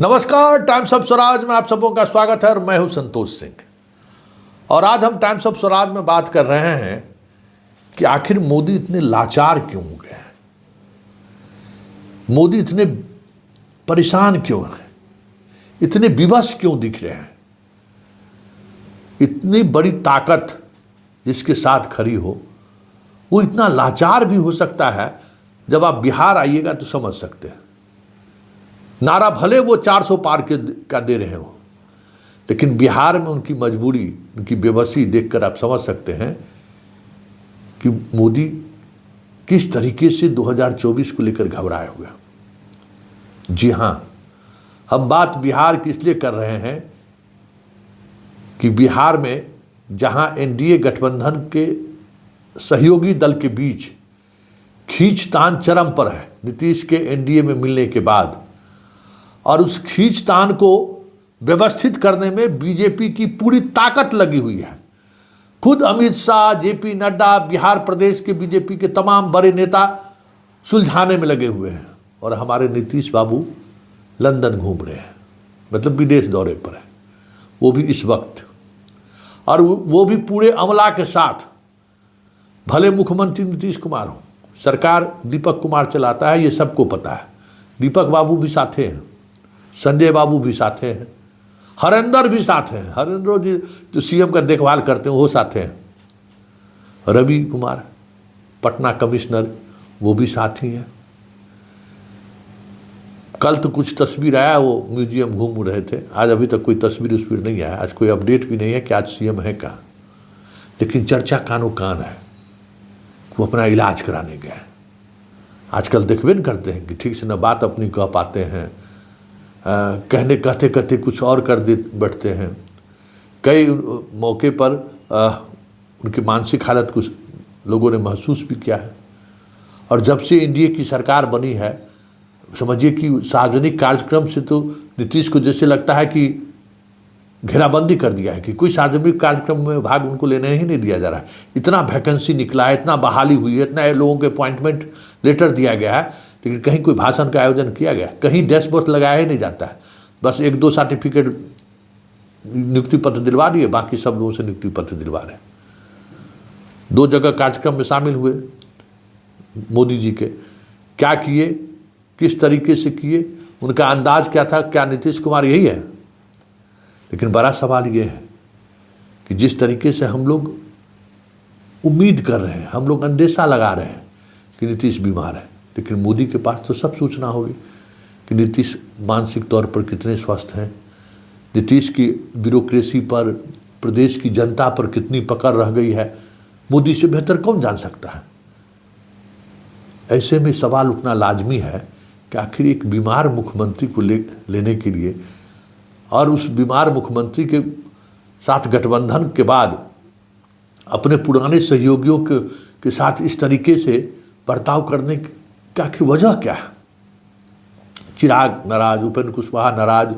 नमस्कार, times of Swaraj में आप सबों का स्वागत है और मैं हूं संतोष सिंह। और आज हम टाइम्स ऑफ स्वराज में बात कर रहे हैं कि आखिर मोदी इतने लाचार क्यों हो गए हैं, मोदी इतने परेशान क्यों हैं, इतने विवश क्यों दिख रहे हैं। इतनी बड़ी ताकत जिसके साथ खड़ी हो वो इतना लाचार भी हो सकता है। जब आप बिहार आइएगा तो समझ सकते हैं। नारा भले वो 400 पार का दे रहे हो, लेकिन बिहार में उनकी मजबूरी, उनकी बेबसी देखकर आप समझ सकते हैं कि मोदी किस तरीके से 2024 को लेकर घबराए हुए हैं। जी हां, हम बात बिहार की इसलिए कर रहे हैं कि बिहार में जहां एनडीए गठबंधन के सहयोगी दल के बीच खींचतान चरम पर है नीतीश के एनडीए में मिलने के बाद, और उस खींचतान को व्यवस्थित करने में बीजेपी की पूरी ताकत लगी हुई है। खुद अमित शाह, जेपी नड्डा, बिहार प्रदेश के बीजेपी के तमाम बड़े नेता सुलझाने में लगे हुए हैं, और हमारे नीतीश बाबू लंदन घूम रहे हैं, मतलब विदेश दौरे पर है, वो भी इस वक्त, और वो भी पूरे अमला के साथ। भले मुख्यमंत्री नीतीश कुमार हो, सरकार दीपक कुमार चलाता है, ये सबको पता है। दीपक बाबू भी साथे हैं, संजय बाबू भी साथे हैं, हरेंद्र भी साथ हैं। हरेंद्र जी जो सीएम का देखभाल करते हैं वो साथे हैं। रवि कुमार पटना कमिश्नर वो भी साथी हैं। कल तो कुछ तस्वीर आया, वो म्यूजियम घूम रहे थे। आज अभी तक कोई तस्वीर नहीं आया, आज कोई अपडेट भी नहीं है कि आज सीएम है क्या, लेकिन चर्चा कानो कान है। वो अपना इलाज कराने गए। आजकल देखबे न करते हैं कि ठीक से न बात अपनी कह पाते हैं, कहते कहते कुछ और कर दे बैठते हैं। कई मौके पर उनकी मानसिक हालत कुछ लोगों ने महसूस भी किया है। और जब से एनडीए की सरकार बनी है, समझिए कि सार्वजनिक कार्यक्रम से तो नीतीश को जैसे लगता है कि घेराबंदी कर दिया है, कि कोई सार्वजनिक कार्यक्रम में भाग उनको लेने ही नहीं दिया जा रहा है। इतना वैकेंसी निकला है, इतना बहाली हुई है, इतना लोगों के अपॉइंटमेंट लेटर दिया गया है, लेकिन कहीं कोई भाषण का आयोजन किया गया, कहीं डैशबोर्ड लगाया ही नहीं जाता है। बस 1-2 सर्टिफिकेट नियुक्ति पत्र दिलवा दिए, बाकी सब लोगों से नियुक्ति पत्र दिलवा रहे। 2 जगह कार्यक्रम में शामिल हुए मोदी जी के, क्या किए, किस तरीके से किए, उनका अंदाज क्या था, क्या नीतीश कुमार यही है। लेकिन बड़ा सवाल ये है कि जिस तरीके से हम लोग उम्मीद कर रहे हैं, हम लोग अंदेशा लगा रहे हैं कि नीतीश बीमार है, लेकिन मोदी के पास तो सब सूचना होगी कि नीतीश मानसिक तौर पर कितने स्वस्थ हैं, नीतीश की ब्यूरोक्रेसी पर, प्रदेश की जनता पर कितनी पकड़ रह गई है। मोदी से बेहतर कौन जान सकता है। ऐसे में सवाल उठना लाजमी है कि आखिर एक बीमार मुख्यमंत्री को लेने के लिए, और उस बीमार मुख्यमंत्री के साथ गठबंधन के बाद अपने पुराने सहयोगियों के साथ इस तरीके से बर्ताव करने की आखिर वजह क्या है। चिराग नाराज, उपेंद्र कुशवाहा नाराज,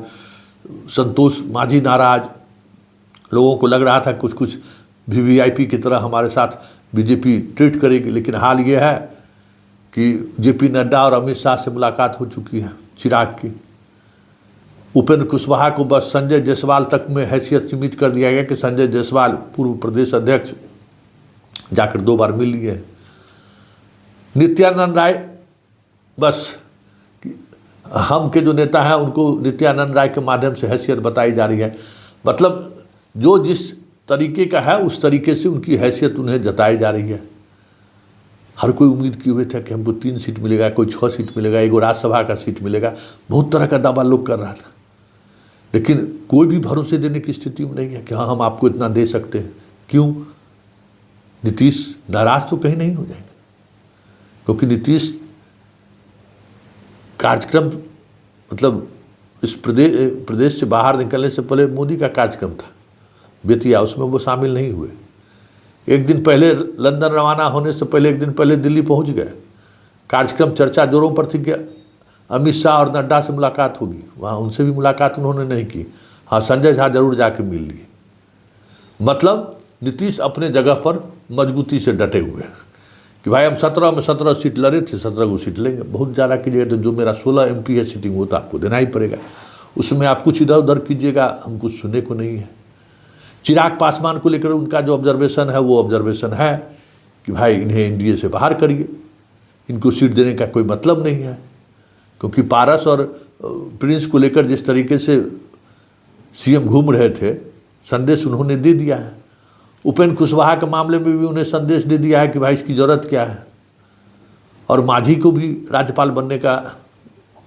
संतोष मांझी नाराज। लोगों को लग रहा था कुछ कुछ वीवीआईपी की तरह हमारे साथ बीजेपी ट्रीट करेगी, लेकिन हाल ये है कि जेपी नड्डा और अमित शाह से मुलाकात हो चुकी है चिराग की। उपेंद्र कुशवाहा को बस संजय जायसवाल तक में हैसियत सीमित कर दिया गया कि संजय जायसवाल पूर्व प्रदेश अध्यक्ष जाकर 2 बार मिल लिए। नित्यानंद राय, बस हम के जो नेता हैं उनको नित्यानंद राय के माध्यम से हैसियत बताई जा रही है। मतलब जो जिस तरीके का है उस तरीके से उनकी हैसियत उन्हें जताई जा रही है। हर कोई उम्मीद किए हुए था कि हमको 3 सीट मिलेगा, कोई 6 सीट मिलेगा, एगो राज्यसभा का सीट मिलेगा। बहुत तरह का दावा लोग कर रहा था, लेकिन कोई भी भरोसे देने की स्थिति में नहीं है कि हाँ हम आपको इतना दे सकते हैं। क्यों? नीतीश नाराज तो कहीं नहीं हो जाएंगे, क्योंकि नीतीश कार्यक्रम, मतलब इस प्रदेश से बाहर निकलने से पहले मोदी का कार्यक्रम था बेतिया, उसमें वो शामिल नहीं हुए। एक दिन पहले लंदन रवाना होने से पहले 1 दिन पहले दिल्ली पहुंच गए। कार्यक्रम चर्चा जोरों पर थी कि अमित शाह और नड्डा से मुलाकात होगी, वहाँ उनसे भी मुलाकात उन्होंने नहीं की। हाँ, संजय झा जरूर जाके मिल लिए। मतलब नीतीश अपने जगह पर मजबूती से डटे हुए हैं कि भाई हम 17 में 17 सीट लड़े थे, 17 को सीट लेंगे। बहुत ज़्यादा कीजिएगा तो जो मेरा 16 MP है सीटिंग वो तो आपको देना ही पड़ेगा। उसमें आप कुछ इधर उधर कीजिएगा, हम कुछ सुनने को नहीं है। चिराग पासवान को लेकर उनका जो ऑब्जर्वेशन है वो ऑब्जर्वेशन है कि भाई इन्हें एनडीए से बाहर करिए, इनको सीट देने का कोई मतलब नहीं है, क्योंकि पारस और प्रिंस को लेकर जिस तरीके से सीएम घूम रहे थे, संदेश उन्होंने दे दिया है। उपेंद्र कुशवाहा के मामले में भी उन्हें संदेश दे दिया है कि भाई इसकी ज़रूरत क्या है। और मांझी को भी राज्यपाल बनने का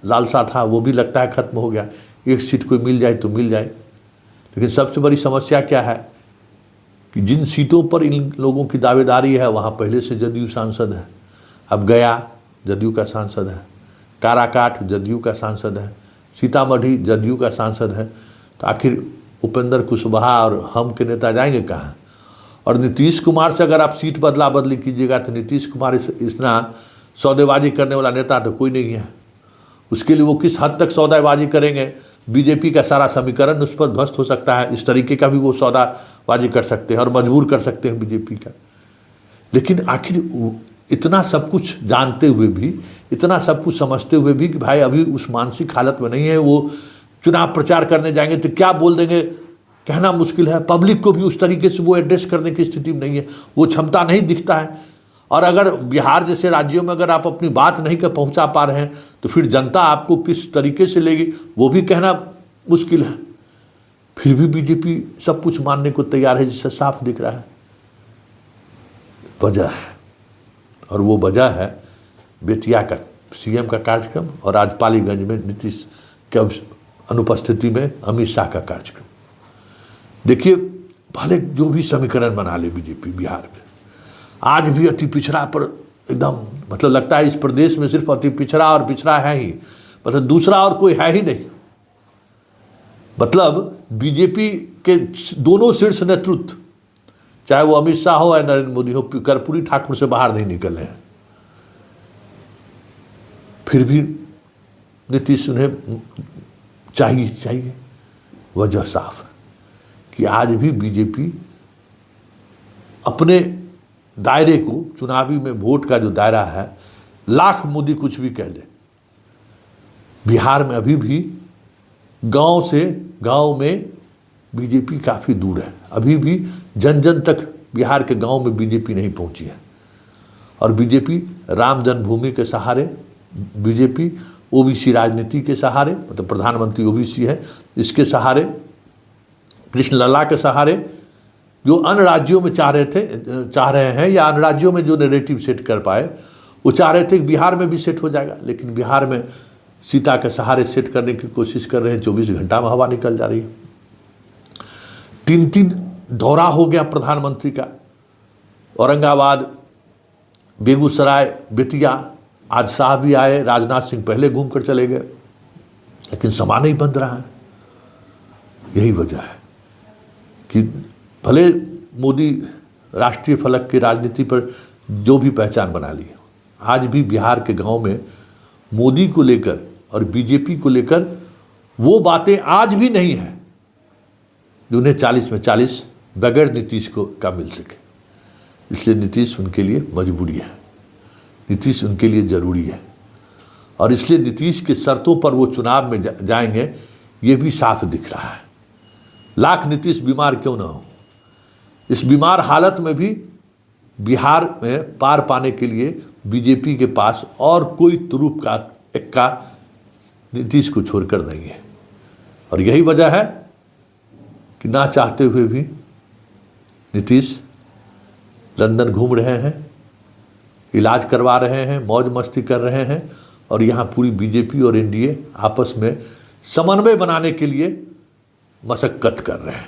लालसा था, वो भी लगता है ख़त्म हो गया। एक सीट कोई मिल जाए तो मिल जाए, लेकिन सबसे बड़ी समस्या क्या है कि जिन सीटों पर इन लोगों की दावेदारी है वहाँ पहले से जदयू सांसद है। अब गया जदयू का सांसद है, काराकाट जदयू का सांसद है, सीतामढ़ी जदयू का सांसद है, तो आखिर उपेंद्र कुशवाहा और हम के नेता जाएंगे कहाँ। और नीतीश कुमार से अगर आप सीट बदला बदली कीजिएगा तो नीतीश कुमार इतना सौदेबाजी करने वाला नेता तो कोई नहीं है। उसके लिए वो किस हद तक सौदाबाजी करेंगे, बीजेपी का सारा समीकरण उस पर ध्वस्त हो सकता है। इस तरीके का भी वो सौदाबाजी कर सकते हैं और मजबूर कर सकते हैं बीजेपी का। लेकिन आखिर इतना सब कुछ जानते हुए भी, इतना सब कुछ समझते हुए भी कि भाई अभी उस मानसिक हालत में नहीं है, वो चुनाव प्रचार करने जाएंगे तो क्या बोल देंगे कहना मुश्किल है। पब्लिक को भी उस तरीके से वो एड्रेस करने की स्थिति में नहीं है, वो क्षमता नहीं दिखता है। और अगर बिहार जैसे राज्यों में अगर आप अपनी बात नहीं कर पहुंचा पा रहे हैं तो फिर जनता आपको किस तरीके से लेगी वो भी कहना मुश्किल है। फिर भी बीजेपी सब कुछ मानने को तैयार है, जिससे साफ दिख रहा है। वजह है, और वो वजह है बेतिया का सीएम का कार्यक्रम और आज पालीगंज में नीतीश के अनुपस्थिति में अमित शाह का कार्यक्रम। देखिए, भले जो भी समीकरण बना ले बीजेपी बिहार में, आज भी अति पिछड़ा पर एकदम, मतलब लगता है इस प्रदेश में सिर्फ अति पिछड़ा और पिछड़ा है ही, मतलब दूसरा और कोई है ही नहीं। मतलब बीजेपी के दोनों शीर्ष नेतृत्व, चाहे वो अमित शाह हो या नरेंद्र मोदी हो, कर्पूरी ठाकुर से बाहर नहीं निकल रहे हैं। फिर भी नीतीश उन्हें चाहिए। वजह साफ है कि आज भी बीजेपी अपने दायरे को, चुनावी में वोट का जो दायरा है, लाख मोदी कुछ भी कह ले, बिहार में अभी भी गांव से गांव में बीजेपी काफ़ी दूर है। अभी भी जन जन तक बिहार के गांव में बीजेपी नहीं पहुंची है। और बीजेपी राम जन्मभूमि के सहारे, बीजेपी ओबीसी राजनीति के सहारे, मतलब प्रधानमंत्री ओबीसी है, इसके सहारे, कृष्ण लला के सहारे, जो अन्य राज्यों में चाह रहे हैं या अन्य राज्यों में जो नैरेटिव सेट कर पाए, वो चाह रहे थे कि बिहार में भी सेट हो जाएगा। लेकिन बिहार में सीता के सहारे सेट करने की कोशिश कर रहे हैं, 24 घंटा में हवा निकल जा रही है। 3 दौरा हो गया प्रधानमंत्री का, औरंगाबाद, बेगूसराय, बेतिया। आज शाह भी आए, राजनाथ सिंह पहले घूम कर चले गए, लेकिन समा नहीं बंध रहा है। यही वजह है कि भले मोदी राष्ट्रीय फलक की राजनीति पर जो भी पहचान बना ली, आज भी बिहार के गांव में मोदी को लेकर और बीजेपी को लेकर वो बातें आज भी नहीं है जो उन्हें 40 में 40 बगैर नीतीश को का मिल सके। इसलिए नीतीश उनके लिए मजबूरी है, नीतीश उनके लिए ज़रूरी है। और इसलिए नीतीश के शर्तों पर वो चुनाव में जाएंगे, ये भी साफ दिख रहा है। लाख नीतीश बीमार क्यों ना हो, इस बीमार हालत में भी बिहार में पार पाने के लिए बीजेपी के पास और कोई तुरुप का एक्का नीतीश को छोड़कर नहीं है। और यही वजह है कि ना चाहते हुए भी नीतीश लंदन घूम रहे हैं, इलाज करवा रहे हैं, मौज मस्ती कर रहे हैं, और यहाँ पूरी बीजेपी और एनडीए आपस में समन्वय बनाने के लिए मशक्कत कर रहे हैं।